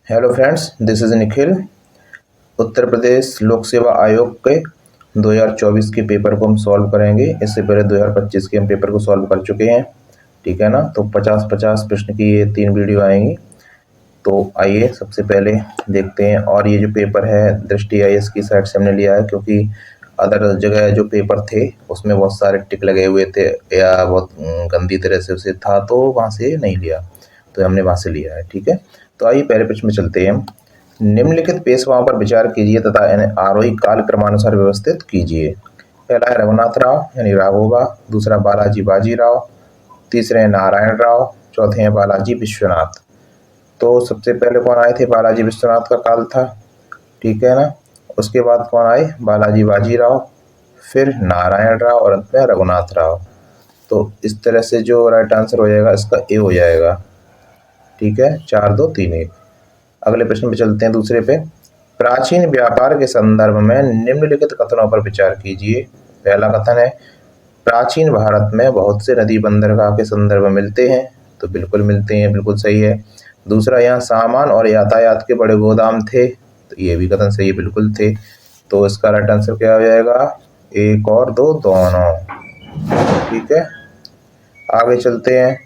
Hello friends, this is Nikhil. Uttar Pradesh Lok Seva आयोग के 2024 के पेपर को हम सॉल्व करेंगे। इससे पहले 2025 के हम पेपर को सॉल्व कर चुके हैं, ठीक है ना। तो 50-50 प्रश्न की ये 3 वीडियो आएंगी। तो आइए सबसे पहले देखते हैं। और ये जो पेपर है दृष्टि IAS की साइट से हमने लिया है, क्योंकि अदर जगह जो पेपर थे उसमें बहुत सारे टिक लगे हुए थे या बहुत गंदी तरह से उसे था, तो वहाँ से नहीं लिया, तो हमने वहाँ से लिया है, ठीक है। तो आइए पहले प्रश्न में चलते हैं। निम्नलिखित पेशवाओं पर विचार कीजिए तथा इन्हें आरोही काल क्रमानुसार व्यवस्थित कीजिए। पहला है रघुनाथ राव यानी राघोबा, दूसरा बालाजी बाजीराव, तीसरे हैं नारायण राव, चौथे हैं बालाजी विश्वनाथ। तो सबसे पहले कौन आए थे? बालाजी विश्वनाथ का काल था, ठीक है ना। उसके बाद कौन आए? बालाजी बाजीराव, फिर नारायण राव और अंत में रघुनाथ राव। तो इस तरह से जो राइट आंसर हो जाएगा इसका ए हो जाएगा, ठीक है। 4 2 3 1। अगले प्रश्न पे चलते हैं, दूसरे पे। प्राचीन व्यापार के संदर्भ में निम्नलिखित कथनों पर विचार कीजिए। पहला कथन है प्राचीन भारत में बहुत से नदी बंदरगाह के संदर्भ में मिलते हैं, तो बिल्कुल मिलते हैं, बिल्कुल सही है। दूसरा, यहाँ सामान और यातायात के बड़े गोदाम थे, तो ये भी कथन सही है, बिल्कुल थे। तो इसका राइट आंसर क्या हो जाएगा? 1 और 2 दोनों, ठीक है। आगे चलते हैं,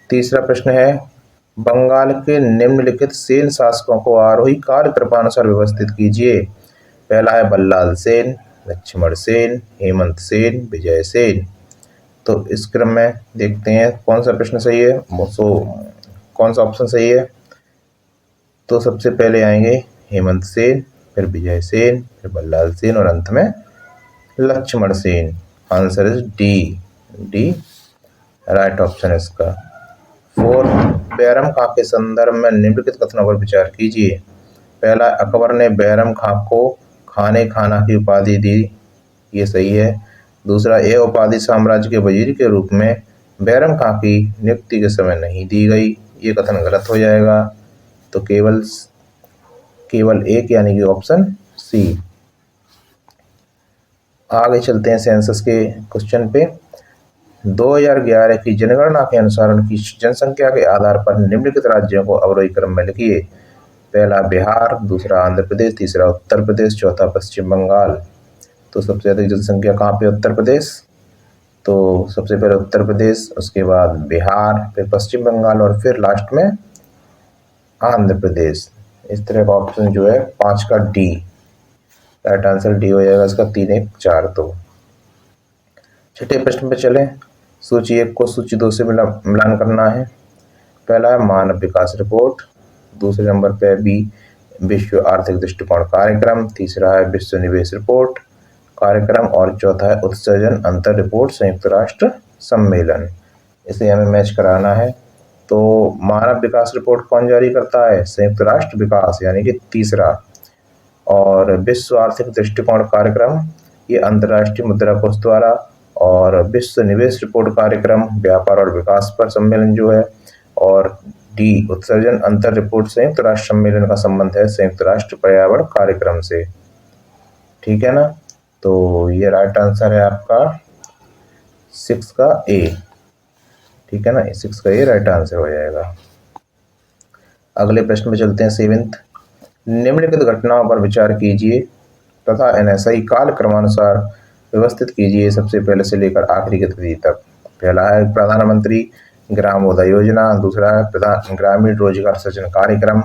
तीसरा प्रश्न है बंगाल के निम्नलिखित सेन शासकों को आरोही काल क्रमानुसार व्यवस्थित कीजिए। पहला है बल्लाल सेन, लक्ष्मण सेन, हेमंत सेन, विजय सेन। तो इस क्रम में देखते हैं कौन सा प्रश्न सही है, कौन सा ऑप्शन सही है। तो सबसे पहले आएंगे हेमंत सेन, फिर विजय सेन, फिर बल्लाल सेन और अंत में Lakshman Sen. Answer is D right option है इसका। 4, बैरम खां के संदर्भ में निम्नलिखित कथनों पर विचार कीजिए। पहला, अकबर ने बैरम खां को खाने खाना की उपाधि दी, ये सही है। दूसरा, यह उपाधि साम्राज्य के वजीर के रूप में बैरम खां की नियुक्ति के समय नहीं दी गई, ये कथन गलत हो जाएगा। तो केवल एक यानी कि ऑप्शन सी। आगे चलते हैं सेंसस के क्वेश्चन पे। 2011 की जनगणना के अनुसार उनकी जनसंख्या के आधार पर निम्नलिखित राज्यों को अवरोही क्रम में लिखिए। पहला बिहार, दूसरा आंध्र प्रदेश, तीसरा उत्तर प्रदेश, चौथा पश्चिम बंगाल। तो सबसे अधिक जनसंख्या कहाँ पे? उत्तर प्रदेश। तो सबसे पहले उत्तर प्रदेश, उसके बाद बिहार, फिर पश्चिम बंगाल और फिर लास्ट में आंध्र प्रदेश। इस तरह का ऑप्शन जो है 5 का डी, राइट आंसर डी हो जाएगा इसका। 3 1 4 2। छठे प्रश्न पे चलें। सूची 1 को सूची 2 से मिलान करना है। पहला है मानव विकास रिपोर्ट, दूसरे नंबर पे बी विश्व आर्थिक दृष्टिकोण कार्यक्रम, तीसरा है विश्व निवेश रिपोर्ट कार्यक्रम और चौथा है उत्सर्जन अंतर रिपोर्ट संयुक्त राष्ट्र सम्मेलन। इसे हमें मैच कराना है। तो मानव विकास रिपोर्ट कौन जारी करता है? संयुक्त राष्ट्र विकास यानी कि तीसरा। और विश्व आर्थिक दृष्टिकोण कार्यक्रम ये अंतर्राष्ट्रीय मुद्रा कोष द्वारा, और विश्व निवेश रिपोर्ट कार्यक्रम व्यापार और विकास पर सम्मेलन जो है, और डी उत्सर्जन अंतर रिपोर्ट संयुक्त राष्ट्र सम्मेलन का संबंध है संयुक्त राष्ट्र पर्यावरण कार्यक्रम से, ठीक है ना। तो ये राइट आंसर है आपका 6 का ए, ठीक है ना। 6 का ए राइट आंसर हो जाएगा। अगले प्रश्न में चलते हैं 7th। निम्नलिखित घटनाओं पर विचार कीजिए तथा इन्हें सही काल क्रमानुसार व्यवस्थित कीजिए, सबसे पहले से लेकर आखिरी की तिथि तक। पहला है प्रधानमंत्री ग्रामोदय योजना, दूसरा है ग्रामीण रोजगार सृजन कार्यक्रम,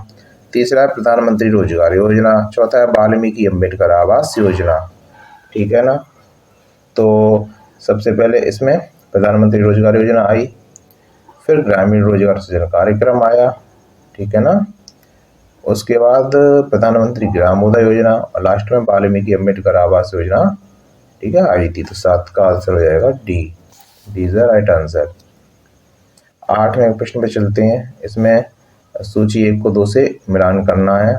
तीसरा है प्रधानमंत्री रोजगार योजना, चौथा है वाल्मीकि अम्बेडकर आवास योजना, ठीक है ना। तो सबसे पहले इसमें प्रधानमंत्री रोजगार योजना आई, फिर ग्रामीण रोजगार सृजन कार्यक्रम आया, ठीक है ना। उसके बाद प्रधानमंत्री ग्रामोदय योजना और लास्ट में वाल्मीकि अम्बेडकर आवास योजना, ठीक है, आई थी। तो 7 का आंसर हो जाएगा D is the right answer. 8वें प्रश्न पे चलते हैं। इसमें सूची 1 को 2 से मिलान करना है।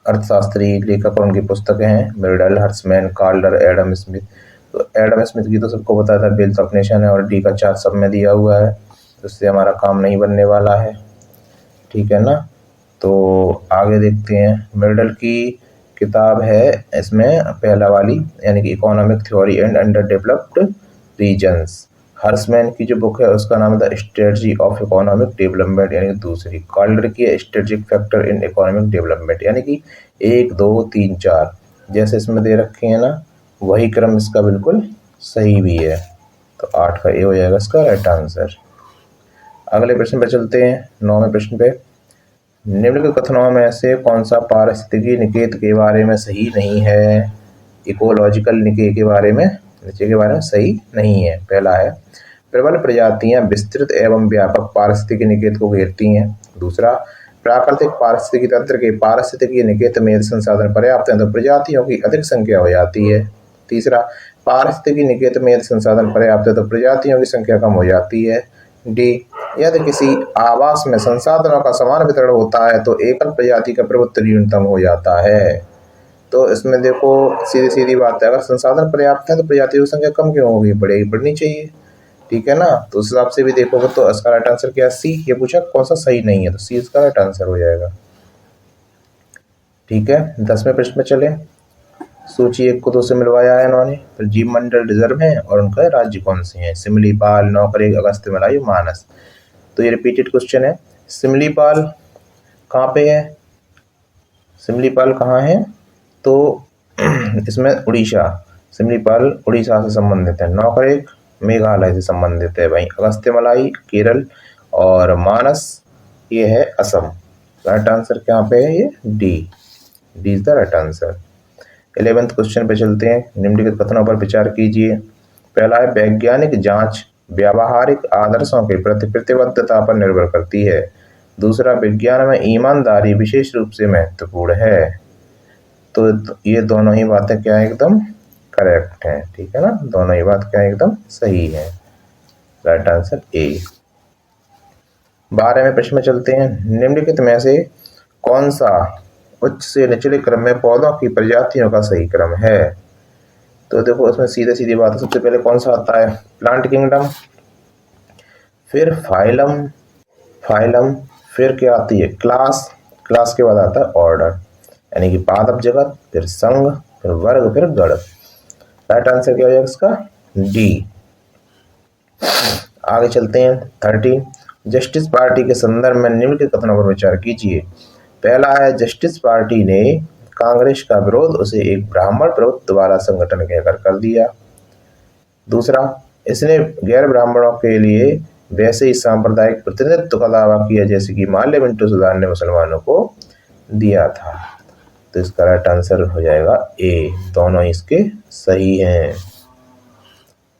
अर्थशास्त्री लेखक और उनकी पुस्तकें हैं मिर्डल, हर्समैन, कार्लर, एडम स्मिथ। तो एडम स्मिथ की तो सबको पता था, वेल्थ ऑफ नेशन है, और डी का चार्ट सब में दिया हुआ है, तो इससे हमारा काम नहीं बनने वाला है, ठीक है ना। तो आगे देखते हैं। मिर्डल की किताब है इसमें पहला वाली, यानी कि economic theory and under developed regions. Hirschman की जो बुक है उसका नाम है the strategy of economic development, यानी कि दूसरी। कॉल्डर की है strategic factor in economic development, यानी कि 1 2 3 4 जैसे इसमें दे रखे हैं ना, वही क्रम इसका बिल्कुल सही भी है। तो 8 का ए हो जाएगा इसका राइट आंसर। अगले प्रश्न पे चलते हैं, 9वें प्रश्न पे। निम्नलिखित कथनों में से कौन सा पारिस्थितिकी निकेत के बारे में सही नहीं है? इकोलॉजिकल निके के बारे में, नीचे के बारे में सही नहीं है। पहला है प्रबल प्रजातियां विस्तृत एवं व्यापक पारिस्थितिकी निकेत को घेरती हैं। दूसरा, प्राकृतिक पारिस्थितिकी तंत्र के पारिस्थितिकी निकेत में संसाधन पर्याप्त हैं तो प्रजातियों की अधिक संख्या हो जाती है। तीसरा, पारिस्थितिकी निकेत में संसाधन पर्याप्त है तो प्रजातियों की संख्या कम हो जाती है। डी, यदि किसी आवास में संसाधनों का समान वितरण होता है तो एकल प्रजाति का प्रभुत्व न्यूनतम हो जाता है। तो इसमें देखो सीधी सीधी बात है, अगर संसाधन पर्याप्त है तो प्रजातियों की संख्या कम क्यों होगी, बढ़नी चाहिए, ठीक है ना। तो उस हिसाब से भी देखोगे तो इसका राइट आंसर क्या है? सी। ये पूछा कौन सा सही नहीं है, तो सी इसका राइट आंसर हो जाएगा। ठीक है, 10वें प्रश्न में चले। सूची 1 को 2 से मिलवाया है इन्होंने। तो जीव मंडल रिजर्व है और उनका राज्य कौन से हैं? सिमलीपाल, नौकरेक, अगस्त्य मलाई, मानस। तो ये रिपीटेड क्वेश्चन है। सिमलीपाल कहाँ पे है? सिमलीपाल कहाँ है? तो इसमें उड़ीसा, सिमलीपाल उड़ीसा से संबंधित है। नौकरेक मेघालय से संबंधित है भाई। अगस्त्य मलाई केरल और मानस ये है असम। राइट आंसर कहाँ पे है? ये D is the right answer. 11वें क्वेश्चन पे चलते हैं। निम्नलिखित कथनों पर विचार कीजिए। पहला है वैज्ञानिक जांच व्यावहारिक आदर्शों के प्रति प्रतिबद्धता पर निर्भर करती है। दूसरा, विज्ञान में ईमानदारी विशेष रूप से महत्वपूर्ण है। तो ये दोनों ही बातें क्या है? एकदम करेक्ट हैं, ठीक है ना। दोनों ही बात क्या है? एकदम सही है। Right answer A. 12वें प्रश्न में चलते हैं। निम्नलिखित में से कौन सा उच्च से निचले क्रम में पौधों की प्रजातियों का सही क्रम है? तो देखो उसमें सीधे सीधी बात है। सबसे पहले कौन सा आता है? प्लांट किंगडम, फिर फाइलम, फिर क्या आती है? क्लास के बाद आता है ऑर्डर, यानी कि पादप जगत, फिर संघ, फिर वर्ग, फिर गण। राइट आंसर क्या हो जाएगा इसका? डी। आगे चलते हैं। 13, जस्टिस पार्टी के संदर्भ में निम्नलिखित कथनों पर विचार कीजिए। पहला है जस्टिस पार्टी ने कांग्रेस का विरोध उसे एक ब्राह्मण प्रभुत्व वाला संगठन कहकर कर दिया। दूसरा, इसने गैर ब्राह्मणों के लिए वैसे ही सांप्रदायिक प्रतिनिधित्व का दावा किया जैसे कि माल्य मिंटो सुधार ने मुसलमानों को दिया था। तो इसका राइट आंसर हो जाएगा ए। दोनों इसके सही हैं।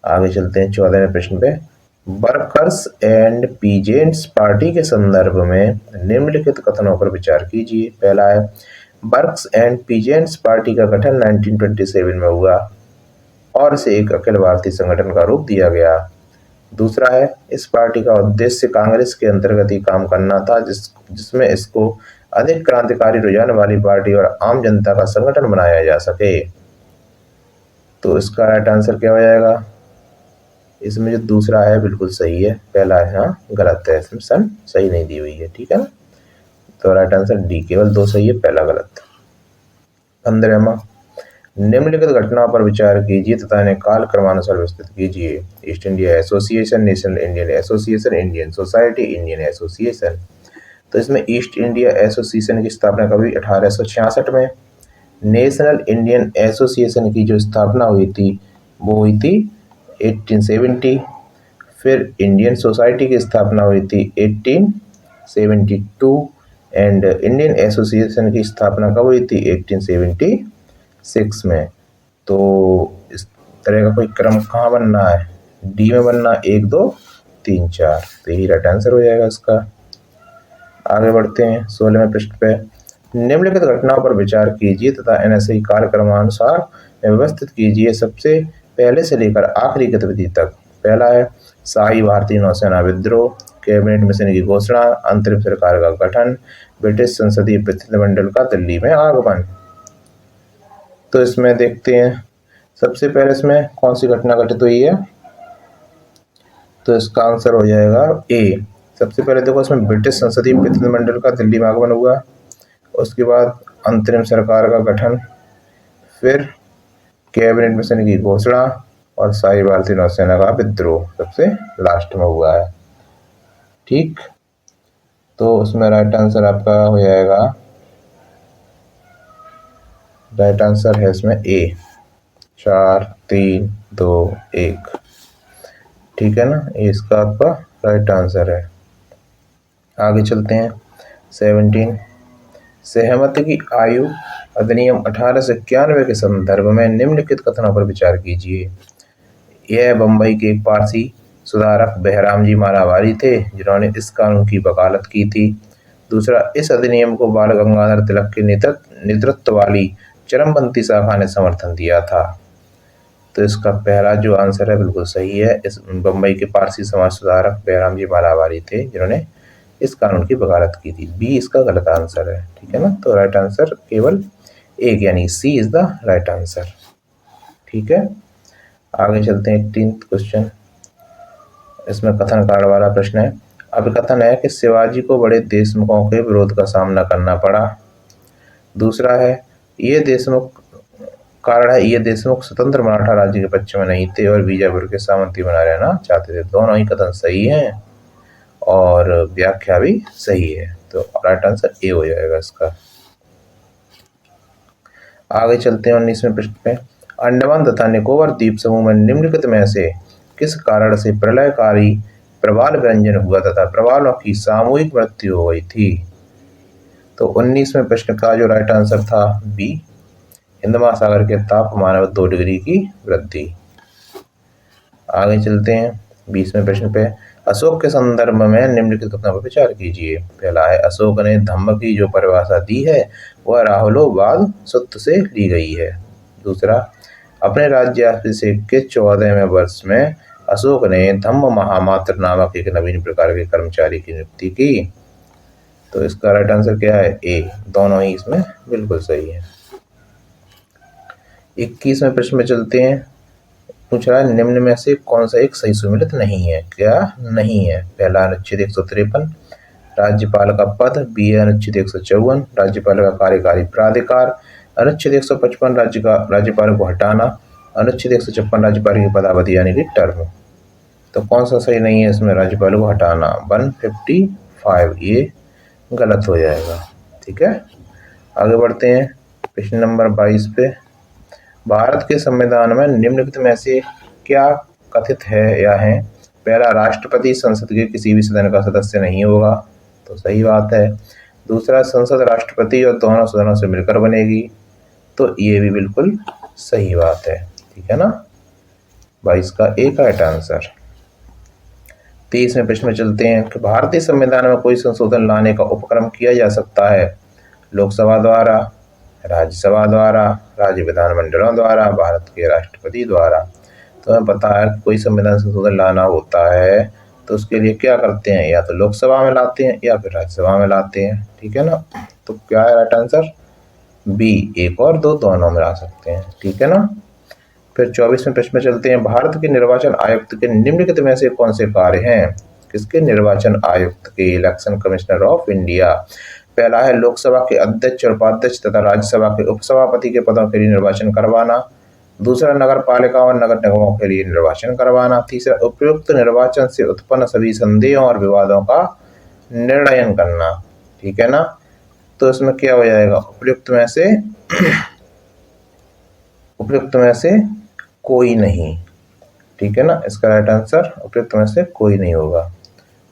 आगे चलते हैं 14वें प्रश्न पे। वर्कर्स एंड पीजेंट्स पार्टी के संदर्भ में निम्नलिखित कथनों पर विचार कीजिए। पहला है वर्कर्स एंड पीजेंट्स पार्टी का गठन 1927 में हुआ और इसे एक अखिल भारतीय संगठन का रूप दिया गया। दूसरा है इस पार्टी का उद्देश्य कांग्रेस के अंतर्गत ही काम करना था जिसमें इसको अधिक क्रांतिकारी रुझान वाली पार्टी और आम जनता का संगठन बनाया जा सके। तो इसका राइट आंसर क्या हो जाएगा? इसमें जो दूसरा है बिल्कुल सही है, पहला है हाँ गलत है, इसमें सन सही नहीं दी हुई है, ठीक है ना। तो राइट आंसर डी, केवल 2 सही है, पहला गलत। 15वां, निम्नलिखित घटनाओं पर विचार कीजिए तथा इन्हें काल क्रमानुसार विस्तृत कीजिए। East India association, national Indian association, Indian society, Indian association. तो इसमें ईस्ट इंडिया एसोसिएशन की स्थापना कभी 1866 में। नेशनल इंडियन एसोसिएशन की जो स्थापना हुई थी वो हुई थी 1870। फिर इंडियन सोसाइटी की स्थापना हुई थी 1872 एंड इंडियन एसोसिएशन की स्थापना कब हुई थी? 1876 में। तो इस तरह का कोई क्रम कहाँ बनना है? डी में बनना, 1 2 3 4। तो यही राइट आंसर हो जाएगा इसका। आगे बढ़ते हैं 16वें प्रश्न पे। निम्नलिखित घटनाओं पर विचार कीजिए तथा इन्हें सही कार्यक्रमानुसार व्यवस्थित कीजिए सबसे पहले से लेकर आखिरी गतिविधि तक। पहला है शाही भारतीय नौसेना विद्रोह, कैबिनेट मिशन की घोषणा, अंतरिम सरकार का गठन, ब्रिटिश संसदीय प्रतिनिधिमंडल का दिल्ली में आगमन। तो इसमें देखते हैं सबसे पहले इसमें कौन सी घटना घटित हुई है? तो इसका आंसर हो जाएगा ए। सबसे पहले देखो इसमें ब्रिटिश संसदीय प्रतिनिधिमंडल का दिल्ली में आगमन हुआ, उसके बाद अंतरिम सरकार का गठन, फिर कैबिनेट मिशन की घोषणा और शाही भारतीय नौसेना का विद्रोह सबसे लास्ट में हुआ है। ठीक, तो उसमें राइट आंसर आपका हो जाएगा, राइट आंसर है इसमें ए, 4 3 2 1। ठीक है ना, ये इसका आपका राइट आंसर है। आगे चलते हैं। 17, सहमति की आयु अधिनियम 1891 के संदर्भ में निम्नलिखित कथनों पर विचार कीजिए। यह बम्बई के एक पारसी सुधारक बहराम जी मालावारी थे जिन्होंने इस कानून की वकालत की थी। दूसरा, इस अधिनियम को बाल गंगाधर तिलक के नेतृत्व वाली चरमपंथी शाखा ने समर्थन दिया था। तो इसका पहला जो आंसर है बिल्कुल सही है। इस बम्बई के पारसी समाज सुधारक बहराम जी मालावारी थे जिन्होंने इस कानून की वकालत की थी। बी इसका गलत आंसर है। ठीक है ना, तो राइट आंसर केवल एक यानी सी इज द राइट आंसर। ठीक है, आगे चलते हैं। 18th क्वेश्चन, इसमें कथन कार्ड वाला प्रश्न है। अभिकथन है कि शिवाजी को बड़े देशमुखों के विरोध का सामना करना पड़ा। दूसरा है, ये देशमुख कारण है, ये देशमुख स्वतंत्र मराठा राज्य के पक्ष में नहीं थे और बीजापुर के सामंती बना रहना चाहते थे। दोनों ही कथन सही हैं और व्याख्या भी सही है, तो राइट आंसर ए हो जाएगा इसका। आगे चलते हैं 19वें प्रश्न पे। अंडमान तथा निकोबार द्वीप समूह में निम्नलिखित में से किस कारण से प्रलयकारी प्रवाल व्यंजन हुआ तथा प्रवालों की सामूहिक मृत्यु हो गई थी? तो 19वें प्रश्न का जो राइट आंसर था बी, हिंद महासागर के तापमान में 2 डिग्री की वृद्धि। आगे चलते हैं 20वें प्रश्न पे। अशोक के संदर्भ में निम्नलिखित कथनों पर विचार कीजिए। पहला है, अशोक ने धम्म की जो परिभाषा दी है वह राहुलोवाद सूत्र से ली गई है। दूसरा, अपने राज्याभिषेक के 14वें वर्ष में अशोक ने धम्म महामात्र नामक एक नवीन प्रकार के कर्मचारी की नियुक्ति की। तो इसका राइट आंसर क्या है? ए, दोनों ही इसमें बिल्कुल सही है। 21वें प्रश्न में चलते हैं। पूछ रहा है निम्न में से कौन सा एक सही सुमेलित नहीं है? क्या नहीं है? पहला, अनुच्छेद 153 राज्यपाल का पद। बी है अनुच्छेद 154 राज्यपाल का कार्यकारी प्राधिकार। अनुच्छेद 155 राज्यपाल को हटाना। अनुच्छेद 156 राज्यपाल की पदावधि यानी कि टर्म। तो कौन सा सही नहीं है इसमें? राज्यपाल को हटाना 155, ये गलत हो जाएगा। ठीक है, आगे बढ़ते हैं प्रश्न नंबर 22 पे। भारत के संविधान में निम्नलिखित में से क्या कथित है या है? पहला, राष्ट्रपति संसद के किसी भी सदन का सदस्य नहीं होगा। तो सही बात है। दूसरा, संसद राष्ट्रपति और दोनों सदनों से मिलकर बनेगी। तो ये भी बिल्कुल सही बात है। ठीक है ना, 22 का एक राइट आंसर। 23वें प्रश्न में चलते हैं कि भारतीय संविधान में कोई संशोधन लाने का उपक्रम किया जा सकता है लोकसभा द्वारा, राज्यसभा द्वारा, राज्य विधानमंडलों द्वारा, भारत के राष्ट्रपति द्वारा। तो हमें पता है कोई संविधान संशोधन लाना होता है तो उसके लिए क्या करते हैं? या तो लोकसभा में लाते हैं या फिर राज्यसभा में लाते हैं। ठीक है ना, तो क्या है राइट आंसर? बी, 1 और 2 दोनों में ला सकते हैं। ठीक है ना, फिर 24वें प्रश्न में चलते हैं। भारत के निर्वाचन आयुक्त के निम्नलिखित में से कौन से कार्य हैं? किसके? निर्वाचन आयुक्त के, इलेक्शन कमिश्नर ऑफ इंडिया। पहला है, लोकसभा के अध्यक्ष और उपाध्यक्ष तथा राज्यसभा के उपसभापति के पदों के लिए निर्वाचन करवाना। दूसरा, नगर पालिका और नगर निगमों के लिए निर्वाचन करवाना। तीसरा, उपयुक्त निर्वाचन से उत्पन्न सभी संदेहों और विवादों का निर्णयन करना। ठीक है ना, तो इसमें क्या हो जाएगा? उपयुक्त में से कोई नहीं। ठीक है ना, इसका राइट आंसर उपयुक्त में से कोई नहीं होगा,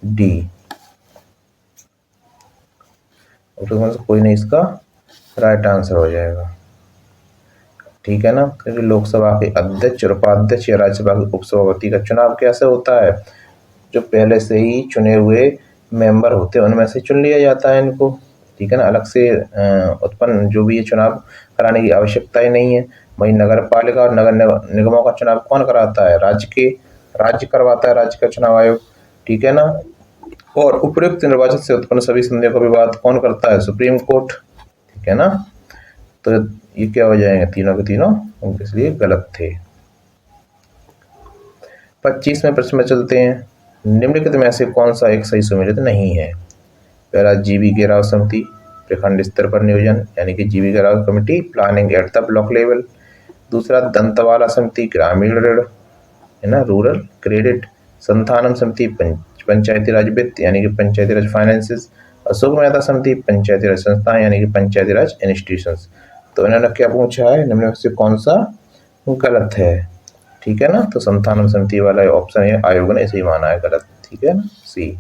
डी, उपयुक्त में से कोई नहीं इसका राइट आंसर हो जाएगा। ठीक है ना, क्योंकि लोकसभा के अध्यक्ष और उपाध्यक्ष या राज्यसभा के उपसभापति का चुनाव कैसे होता है? जो पहले से ही चुने हुए मेंबर होते हैं उनमें से चुन लिया जाता है इनको। ठीक है ना, अलग से उत्पन्न जो भी ये चुनाव कराने की आवश्यकता ही नहीं है। वहीं नगर पालिका और नगर निगमों का चुनाव कौन कराता है? राज्य करवाता है, राज्य का चुनाव आयोग। ठीक है ना, और उपयुक्त निर्वाचन से उत्पन्न सभी संदेह का विवाद कौन करता है? Supreme court. ठीक है ना, तो ये क्या हो जाएंगे? तीनों के तीनों इसलिए गलत थे। 25वें प्रश्न में चलते हैं। निम्नलिखित में से कौन सा एक सही सुमेलित नहीं है? पहला, जीवी राव समिति, प्रखंड स्तर पर नियोजन यानी कि जीवी Rao committee, planning at the block level. दूसरा, दंतवाला समिति, ग्रामीण ऋण। है ना, रूरल क्रेडिट संस्थानम समिति पंचायती राज वित्त यानी कि पंचायती राज फाइनेंसेस, अशोक मेहता समिति पंचायती राज संस्थान यानी कि पंचायती राज इंस्टीट्यूशंस। तो इन्होंने क्या पूछा है, निम्न में से कौन सा गलत है, ठीक है ना। तो संस्थानम समिति वाला ऑप्शन है, आयोग ने इसे माना है गलत, ठीक है ना, सी।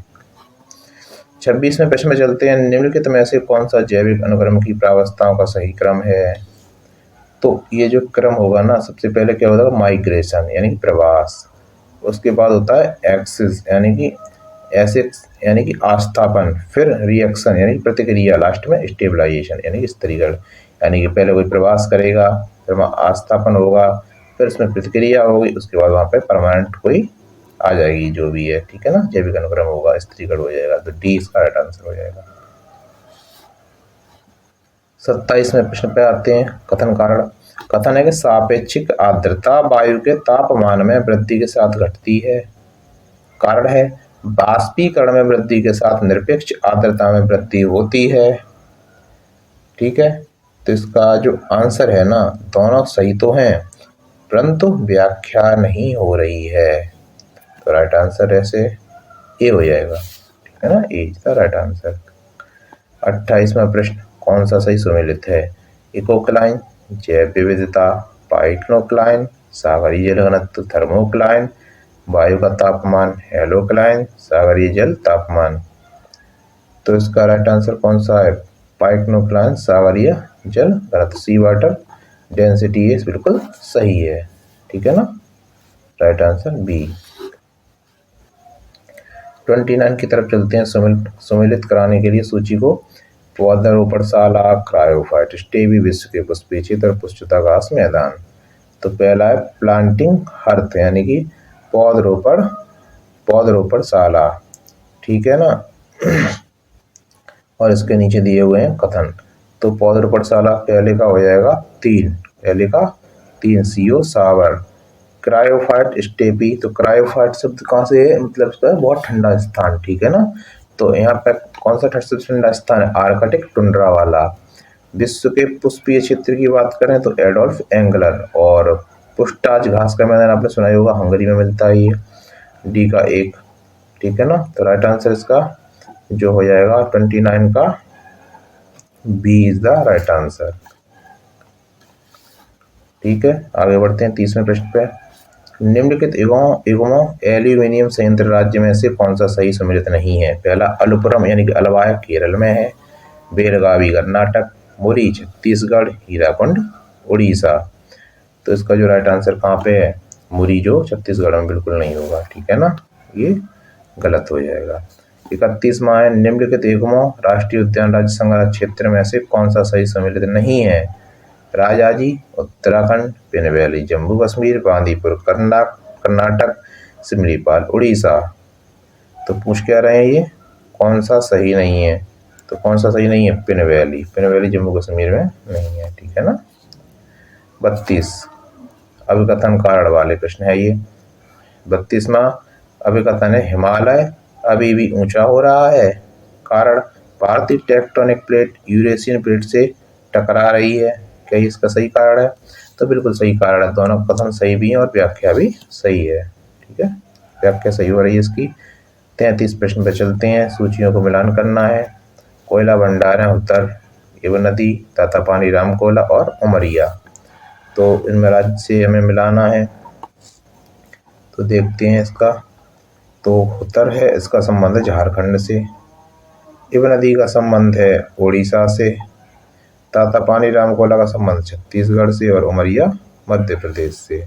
26वें प्रश्न में चलते हैं, निम्नलिखित में से कौन सा जैविक अनुक्रम की प्रावस्थाओं का सही क्रम है। तो ये जो क्रम होगा ना, सबसे पहले क्या होगा, माइग्रेशन यानी कि प्रवास, उसके बाद होता है एक्सिस यानी कि एसिक्स यानी कि आस्थापन, फिर रिएक्शन यानी कि प्रतिक्रिया, लास्ट में स्टेबलाइजेशन यानी कि स्थिरीकरण। यानी कि पहले कोई प्रवास करेगा, फिर वहाँ आस्थापन होगा, फिर उसमें प्रतिक्रिया होगी, उसके बाद वहाँ पे परमानेंट कोई आ जाएगी जो भी है, ठीक है ना, जैविक अनुक्रम होगा, स्थिरीकरण हो जाएगा। तो डी इसका राइट आंसर हो जाएगा। 27वें प्रश्न पे आते हैं, कथन कारण। कथन है कि सापेक्षिक आर्द्रता वायु के तापमान में वृद्धि के साथ घटती है। कारण है बाष्पीकरण में वृद्धि के साथ निरपेक्ष आर्द्रता में वृद्धि होती है, ठीक है। तो इसका जो आंसर है ना, दोनों सही तो हैं परंतु व्याख्या नहीं हो रही है। तो राइट आंसर ऐसे ए हो जाएगा, ठीक है ना, ए इज द राइट आंसर। 28वां प्रश्न, कौन सा सही सुमेलित है। इकोक्लाइन, जैव विविधता, पाइक्लोक्लाइन, सागरीय जल घनत्व थर्मोक्लाइन, वायु का तापमान हेलोक्लाइन, सागरीय जल तापमान। तो इसका राइट आंसर कौन सा है, पाइक्लोक्लाइन, सागरीय जल घनत्व, सी वाटर डेंसिटी इज बिल्कुल सही है, ठीक है ना, राइट आंसर बी। 29 की तरफ चलते हैं, सुमेलित कराने के लिए सूची को। पौधारोपणशाला, क्रायोफाइट, स्टेबी, विश्व के पुष्पीय क्षेत्र, पुष्पतागास मैदान। तो पहला है प्लांटिंग हर्थ यानी कि पौधरोपणशाला, ठीक है ना। और इसके नीचे दिए हुए हैं कथन। तो पौधरोपणशाला पहले का हो जाएगा 3, पहले का 3 CO सावर। क्रायोफाइट स्टेपी, तो क्रायोफाइट शब्द कहाँ से है, मतलब इसका बहुत ठंडा स्थान, ठीक है ना। तो यहाँ पे कौन सा सबसे ठंडा स्थान है, आर्कटिक टुंड्रा वाला। विश्व के पुष्पीय क्षेत्र की बात करें तो एडोल्फ एंगलर, और पुष्टाज घास का मैदान आपने सुना ही होगा, हंगरी में मिलता है ये, डी का 1, ठीक है ना। तो राइट आंसर इसका जो हो जाएगा 29 का B is the right answer, ठीक है। आगे बढ़ते हैं 30वें प्रश्न पे। निम्नलिखित एवं एल्यूमिनियम संयंत्र राज्य में से कौन सा सही सम्मिलित नहीं है। पहला अलपुरम यानी कि अलवाय केरल में है, बेलगावी कर्नाटक, मुरी छत्तीसगढ़, हीराकुंड उड़ीसा। तो इसका जो राइट आंसर कहाँ पे है, मुरी जो छत्तीसगढ़ में बिल्कुल नहीं होगा, ठीक है ना, ये गलत हो जाएगा। 31वां है, निम्नलिखित एवं राष्ट्रीय उद्यान राज्य संग्रह क्षेत्र में से कौन सा सही सम्मिलित नहीं है। राजाजी उत्तराखंड, पिन वैली जम्मू कश्मीर, बांदीपुर कर्नाटक, सिमलीपाल उड़ीसा। तो पूछ क्या रहे हैं ये, कौन सा सही नहीं है। तो कौन सा सही नहीं है, पिन वैली जम्मू कश्मीर में नहीं है, ठीक है ना। 32 अभिकथन कारण वाले प्रश्न है ये। 32वां अभिकथन है, हिमालय अभी भी ऊंचा हो रहा है। कारण भारतीय टेक्टोनिक प्लेट यूरेशियन प्लेट से टकरा रही है। क्या इसका सही कारण है, तो बिल्कुल सही कारण है, दोनों कथन सही भी हैं और व्याख्या भी सही है, ठीक है, व्याख्या सही हो रही है इसकी। 33 प्रश्न पे चलते हैं, सूचियों को मिलान करना है। कोयला भंडार है उत्तर, इव नदी, तातापानी, रामकोला और उमरिया। तो इनमें राज्य से हमें मिलाना है, तो देखते हैं इसका। तो उत्तर है, इसका संबंध है झारखंड से, इव नदी का संबंध है उड़ीसा से, तातापानी रामकोला का संबंध छत्तीसगढ़ से, और उमरिया मध्य प्रदेश से,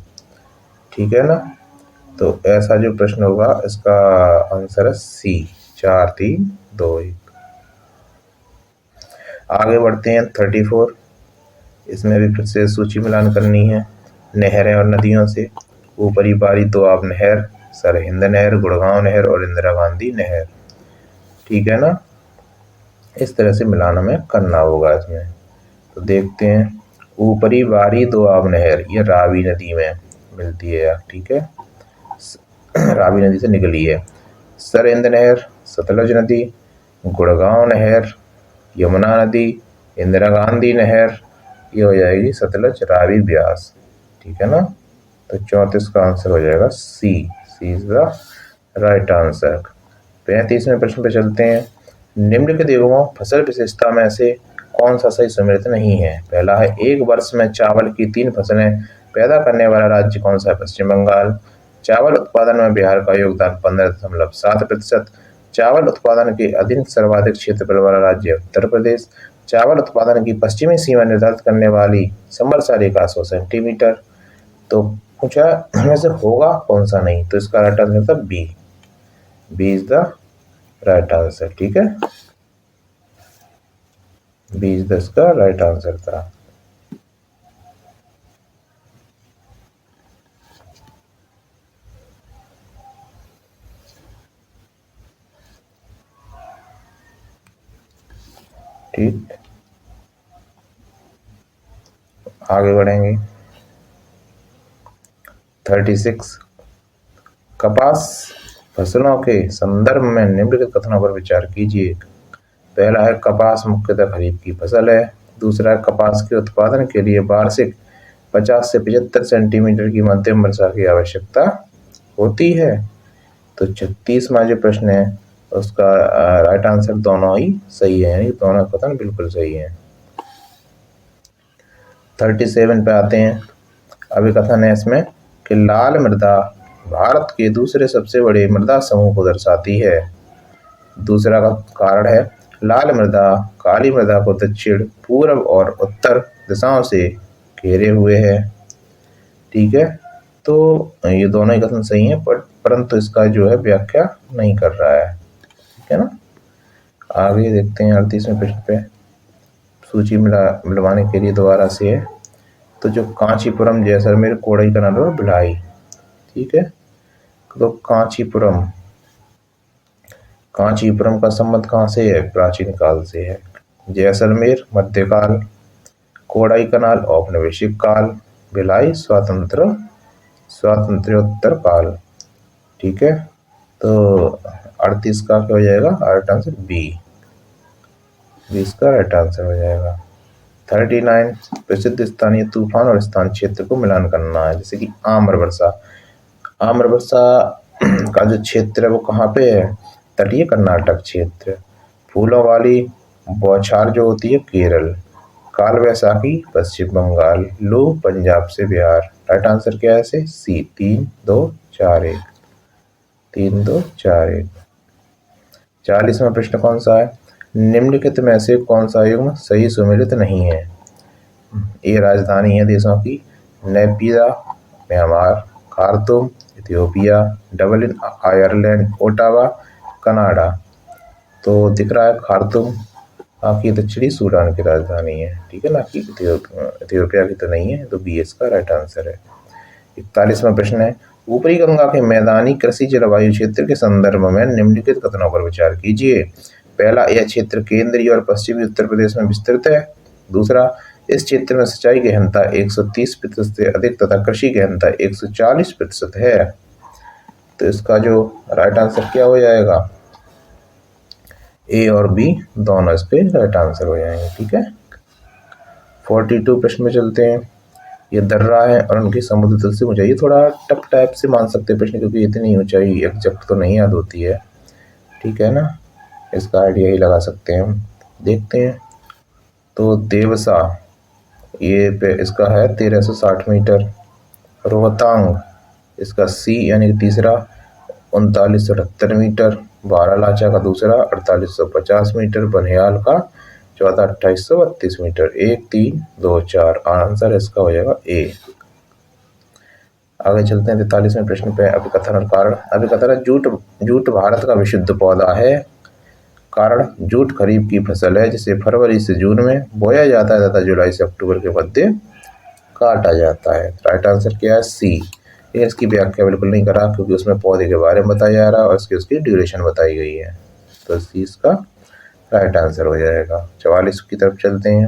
ठीक है ना। तो ऐसा जो प्रश्न होगा इसका आंसर है सी, 4 3 2 1। आगे बढ़ते हैं 34, इसमें भी फिर से सूची मिलान करनी है नहरें और नदियों से। ऊपरी बारी दोआब नहर, सरहिंद नहर, गुड़गांव नहर और इंदिरा गांधी नहर, ठीक है ना। इस तरह से मिलान हमें करना होगा इसमें। तो देखते हैं, ऊपरी बारी दोआब नहर ये रावी नदी में मिलती है, ठीक है, रावी नदी से निकली है। सरहिंद नहर सतलज नदी, गुड़गांव नहर यमुना नदी, इंदिरा गांधी नहर ये हो जाएगी सतलज रावी ब्यास, ठीक है ना। तो 34 का आंसर हो जाएगा सी इज द राइट आंसर। 35वें प्रश्न पे चलते हैं। निम्नलिखित युग्मों फसल विशेषता में से कौन सा सही सम्मिलित नहीं है? पहला है, एक वर्ष में चावल की 3 फसलें पैदा करने वाला राज्य कौन सा है? पश्चिम बंगाल। चावल उत्पादन में बिहार का योगदान 15.7%। चावल उत्पादन के अधिक सर्वाधिक क्षेत्रफल वाला राज्य उत्तर प्रदेश। चावल उत्पादन की पश्चिमी सीमा निर्धारित करने वाली समवर्षा रेखा 100 सेंटीमीटर। तो पूछा हमें से होगा कौन सा नहीं, तो इसका राइट आंसर था B is the right answer. ठीक है, बी इज द इसका राइट आंसर था। ठीक, आगे बढ़ेंगे। 36, कपास फसलों के संदर्भ में निम्नलिखित कथनों पर विचार कीजिए। पहला है, कपास मुख्यतः खरीफ की फसल है। दूसरा है, कपास के उत्पादन के लिए वार्षिक 50 से 75 सेंटीमीटर की मध्यम वर्षा की आवश्यकता होती है। तो 36वां जो प्रश्न है उसका राइट आंसर दोनों ही सही है, यानी दोनों कथन बिल्कुल सही है। 37 पे आते हैं। अभी कथन है इसमें कि लाल मृदा भारत के दूसरे सबसे बड़े मृदा समूह को दर्शाती है। दूसरा का कारण है, लाल मृदा काली मृदा को दक्षिण, पूर्व और उत्तर दिशाओं से घेरे हुए है। ठीक है, तो ये दोनों ही कथन सही है, परंतु इसका जो है व्याख्या नहीं कर रहा है। ठीक है ना, आगे देखते हैं 38वें प्रश्न पे। सूची मिलवाने के लिए दोबारा से है, तो जो कांचीपुरम, जैसलमेर, कोडाईकनाल और भिलाई। ठीक है, तो कांचीपुरम का संबंध कहाँ से है? प्राचीन काल से है। जैसलमेर मध्यकाल, कोडाईकनाल औपनिवेशिक काल, भिलाई स्वातंत्र्योत्तर काल। ठीक है, तो 38 का क्या हो जाएगा? राइट आंसर बी 20 का राइट आंसर हो जाएगा। 39, प्रसिद्ध स्थानीय तूफान और स्थान क्षेत्र को मिलान करना है, जैसे कि आम्रवर्षा का जो क्षेत्र है वो कहाँ पे है? तटीय कर्नाटक क्षेत्र। फूलों वाली बौछार जो होती है केरल। काल वैसाखी पश्चिम बंगाल। लू पंजाब से बिहार। राइट आंसर क्या है? सी 3 2 4 1 3 2 4 1। 40वां प्रश्न कौन सा है? निम्नलिखित में से कौन सा युग्म सही सुमेलित नहीं है? ये राजधानी है देशों की, Naypyidaw Myanmar, Khartoum Ethiopia, Dublin Ireland, Ottawa Canada. तो दिख रहा है खार्तूम आपकी दक्षिणी सूडान की राजधानी है। ठीक है ना, कि इथियोपिया की तो नहीं है, तो बी इसका राइट आंसर है। 41वां प्रश्न है, ऊपरी गंगा के मैदानी कृषि जलवायु क्षेत्र के संदर्भ में निम्नलिखित कथनों पर विचार कीजिए। पहला, यह क्षेत्र केंद्रीय और पश्चिमी उत्तर प्रदेश में विस्तृत है। दूसरा, इस क्षेत्र में सिंचाई गहनता 130% से अधिक तथा कृषि गहनता 140% है। तो इसका जो राइट आंसर क्या हो जाएगा? ए और बी दोनों इसके राइट आंसर हो जाएंगे। ठीक है, 42 प्रश्न में चलते हैं। ये दर्रा है और उनकी समुद्र तल से ऊंचाई, थोड़ा टफ टाइप से मान सकते हैं प्रश्न, क्योंकि इतनी ऊंचाई एग्जैक्ट तो नहीं याद होती है। ठीक है ना, इसका आइडिया ही लगा सकते हैं हम। देखते हैं, तो देवसा ये पे इसका है 1360 मीटर। रोहतांग इसका सी यानी कि तीसरा 3978 मीटर। बारालाचा का दूसरा 4850 मीटर। बनिहाल का चौथा 2832 मीटर। 1 3 2 4 आंसर इसका हो जाएगा ए। आगे चलते हैं 43वें प्रश्न पे। अभिकथन और कारण। अभिकथन है, जूट भारत का विशुद्ध पौधा है। कारण, जूट खरीफ की फसल है जिसे फरवरी से जून में बोया जाता है तथा जुलाई से अक्टूबर के मध्य काटा जाता है। राइट आंसर क्या है? सी। लेकिन इसकी व्याख्या बिल्कुल नहीं करा, क्योंकि उसमें पौधे के बारे में बताया जा रहा है और उसकी ड्यूरेशन बताई गई है। तो सी इसका राइट आंसर हो जाएगा। 44 की तरफ चलते हैं।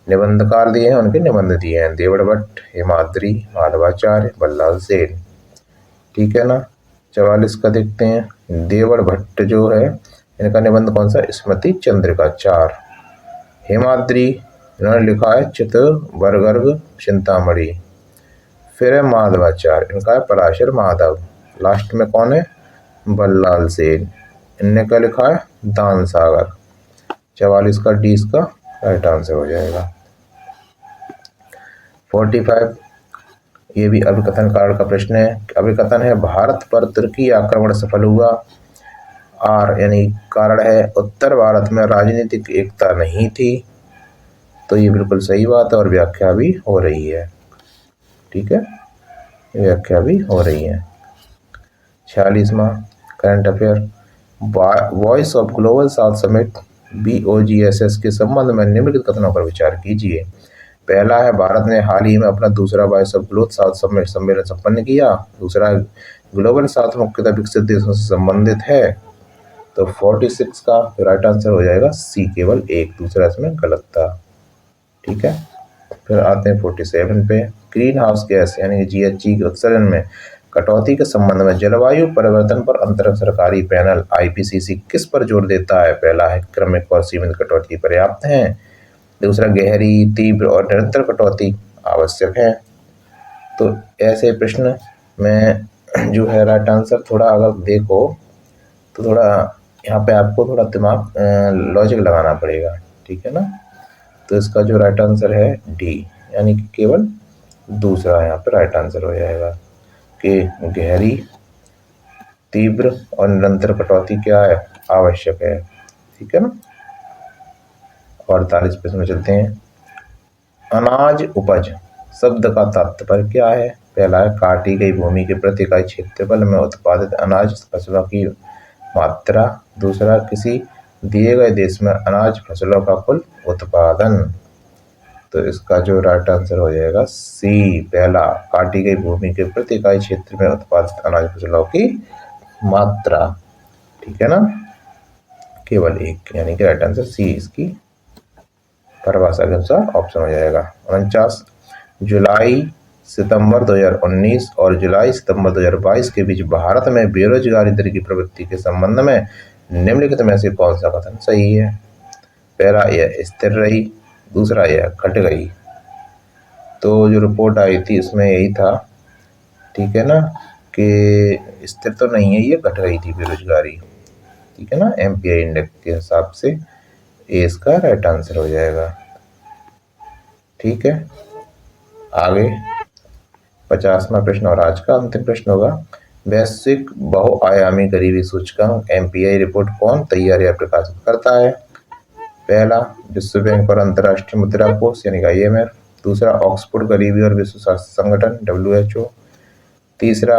निबंधकार दिए हैं, उनके निबंध दिए हैं। देवड़ भट्ट, हेमाद्री, माधवाचार्य, बल्लाल सेन। ठीक है ना, 44 का देखते हैं। देवड़ भट्ट जो है इनका निबंध कौन सा? स्मृति चंद्रिका 4। हेमाद्री इन्होंने लिखा है चित बरगर्ग चिंतामणि। फिर है माधवाचार्य, इनका है पराशर माधव। लास्ट में कौन है? बल्लाल सेन। इनने क्या लिखा है? दान सागर। 44 का डी इसका राइट आंसर हो जाएगा। 45 ये भी अभिकथन काल का प्रश्न है। अभिकथन है भारत पर तुर्की आक्रमण सफल हुआ। आर यानी कारण है उत्तर भारत में राजनीतिक एकता नहीं थी। तो ये बिल्कुल सही बात है और व्याख्या भी हो रही है। ठीक है, व्याख्या भी हो रही है। 46वां current affair, voice of global south summit BOGSS के संबंध में निम्नलिखित कथनों पर विचार कीजिए। पहला है भारत ने हाल ही में अपना दूसरा voice of global south summit सम्मेलन संपन्न किया। दूसरा, ग्लोबल साउथ मुख्यतः विकसित देशों से संबंधित है। तो 46 का राइट आंसर हो जाएगा सी, केवल एक, दूसरा इसमें गलत था। ठीक है, फिर आते हैं 47 पे। ग्रीन हाउस गैस यानी GHG के उत्सर्जन में कटौती के संबंध में जलवायु परिवर्तन पर अंतर सरकारी पैनल IPCC किस पर जोर देता है? पहला है क्रमिक और सीमित कटौती पर्याप्त है। दूसरा, गहरी, तीव्र और निरंतर कटौती आवश्यक है। तो ऐसे प्रश्न में जो है राइट आंसर थोड़ा अगर देखो तो थोड़ा यहाँ पे आपको थोड़ा दिमाग लॉजिक लगाना पड़ेगा। ठीक है ना, तो इसका जो राइट आंसर है डी, यानी कि केवल दूसरा यहाँ पे राइट आंसर हो जाएगा कि गहरी, तीव्र और निरंतर कटौती क्या है? आवश्यक है। ठीक है ना। 48 पे इसमें चलते हैं। अनाज उपज शब्द का तात्पर्य क्या है? पहला है काटी गई भूमि के प्रति इकाई क्षेत्रफल में उत्पादित अनाज फसलों की मात्रा। दूसरा, किसी दिए गए देश में अनाज फसलों का कुल उत्पादन। तो इसका जो राइट आंसर हो जाएगा सी, पहला, काटी गई भूमि के प्रति इकाई क्षेत्र में उत्पादित अनाज फसलों की मात्रा। ठीक है ना, केवल एक, यानी कि राइट आंसर सी इसकी परिभाषा के अनुसार ऑप्शन हो जाएगा। 49, जुलाई सितंबर 2019 और जुलाई सितंबर 2022 के बीच भारत में बेरोजगारी दर की प्रवृत्ति के संबंध में निम्नलिखित में से कौन सा कथन सही है? पहला, यह स्थिर रही। दूसरा, यह घट गई। तो जो रिपोर्ट आई थी उसमें यही था, ठीक है ना, कि स्थिर तो नहीं है, ये घट गई थी बेरोजगारी। ठीक है ना, MPI इंडेक्स के हिसाब से ए इसका राइट आंसर हो जाएगा। ठीक है, आगे 50वां प्रश्न और आज का अंतिम प्रश्न होगा। वैश्विक बहुआयामी गरीबी सूचकांक MPI रिपोर्ट कौन तैयार या प्रकाशित करता है? पहला, विश्व बैंक और अंतर्राष्ट्रीय मुद्रा कोष यानी IMF। दूसरा, ऑक्सफोर्ड गरीबी और विश्व स्वास्थ्य संगठन WHO। तीसरा,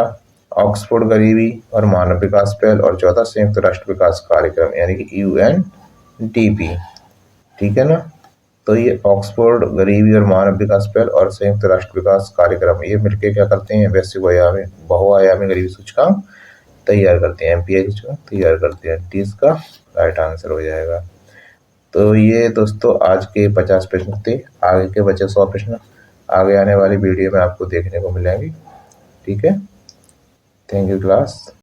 ऑक्सफोर्ड गरीबी और मानव विकास पहल। और चौथा, संयुक्त राष्ट्र विकास कार्यक्रम यानी कि UNDP। ठीक है ना, तो ये ऑक्सफोर्ड गरीबी और मानव विकास पहल और संयुक्त राष्ट्र विकास कार्यक्रम ये मिलकर क्या करते हैं? वैश्विक बहुआयामी गरीबी सूचकांक तैयार करते हैं, MPI सूचकांक तैयार करते हैं। डी इसका राइट आंसर हो जाएगा। तो ये दोस्तों आज के 50 प्रश्न थे। आगे के बचे 100 प्रश्न आगे आने वाली वीडियो में आपको देखने को मिलेंगे। ठीक है, थैंक यू क्लास।